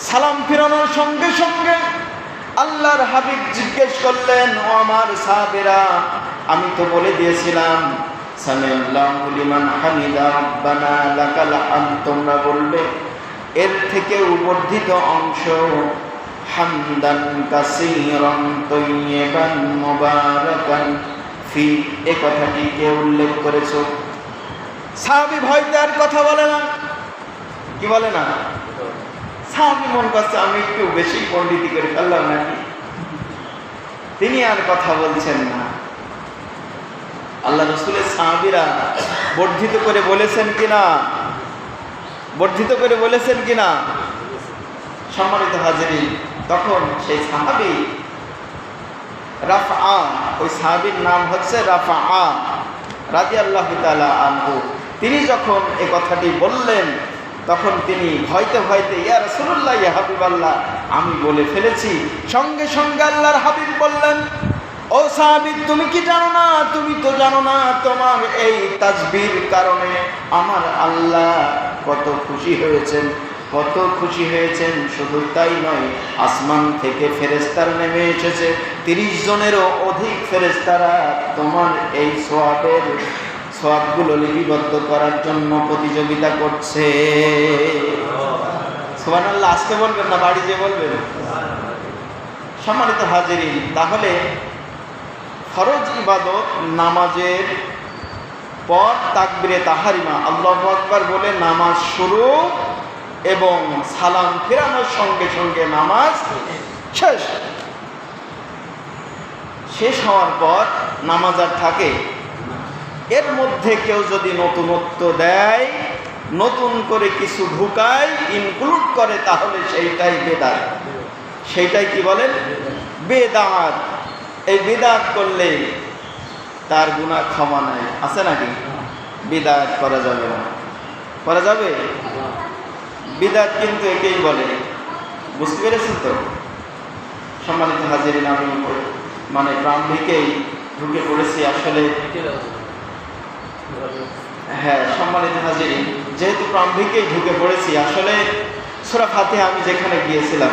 সালাম ফিরানোর সঙ্গে সঙ্গে আল্লাহর হাবিব জিজ্ঞেস করলেন, ও আমার সাহাবীরা, আমি তো বলে দিয়েছিলাম সামিআল্লাহু লিমান হামিদা রাব্বানা লাকাল হামদ, তোমরা বলবে এর থেকে বর্ধিত অংশ হামদান কাসীরান তাইয়িবান মুবারাকান ফি, এই কথাটি কে উল্লেখ করেছো? সাহাবী ভয়তে আর কথা বলে না। কি বলে না? সাহাবী মন করছে আমি একটু বেশি পণ্ডিতি করে ফেললাম নাকি, তিনি আর কথা বলছেন না। আল্লাহ রাসূলের সাহাবীরা বর্ধিত করে বলেছেন কিনা? বর্ধিত করে বলেছেন কিনা? সম্মানিত হাজিরিন, তখন সেই সাহাবী রাফা, ওই সাহাবীর নাম হচ্ছে রাফা রাদিয়াল্লাহু তাআলা আনহু, তিনি যখন এই কথাটি বললেন তখন তিনি ভয়তে ভয়তে, ইয়া রাসূলুল্লাহ, ইয়া হাবিবাল্লাহ, আমি বলে ফেলেছি। সঙ্গে সঙ্গে আল্লাহর হাবিব বললেন, ও সাহাবী, তুমি কি জানো না, তুমি তো জানো না তোমার এই তাসবির কারণে আমার আল্লাহ কত খুশি হয়েছেন, কত খুশি হয়েছেন। শুধু তাই নয়, আসমান থেকে ফেরেশতারা নেমে এসেছে, 30 জনেরও অধিক ফেরেশতারা তোমার এই সওয়াবগুলো লিপিবদ্ধ করার জন্য প্রতিযোগিতা করছে। সুবহানাল্লাহ। আজকে বলবেন না, বাড়ি যেয়ে বলবেন। সম্মানিত হাজিরিন, তাহলে ফরজ ইবাদত নামাজের পর তাকবীরে তাহরিমা আল্লাহু আকবার বলে নামাজ শুরু এবং সালাম ফেরানোর সঙ্গে সঙ্গে নামাজ শেষ। শেষ হওয়ার পর নামাজ আর থাকে। এর মধ্যে কেউ যদি নতুনত্ব দেয়, নতুন করে কিছু ঢুকায়, ইনক্লুড করে, তাহলে সেইটাই বেদাত। সেইটাই কি বলেন? বেদাত। এই বিদআত করলে তার গুনাহ ক্ষমা নাই, আছে নাকি? বিদআত করা যাবে না। করা যাবে? বিদআত কিন্তু একেই বলে। বুঝতে পেরেছেন তো? সম্মানিত হাজিরিন, আমি প্রারম্ভিকেই ঢুকে পড়েছি আসলে। হ্যাঁ, সম্মানিত হাজিরিন, যেহেতু প্রারম্ভিকেই ঢুকে পড়েছি, আসলে সূরা ফাতিহা আমি যেখানে গিয়েছিলাম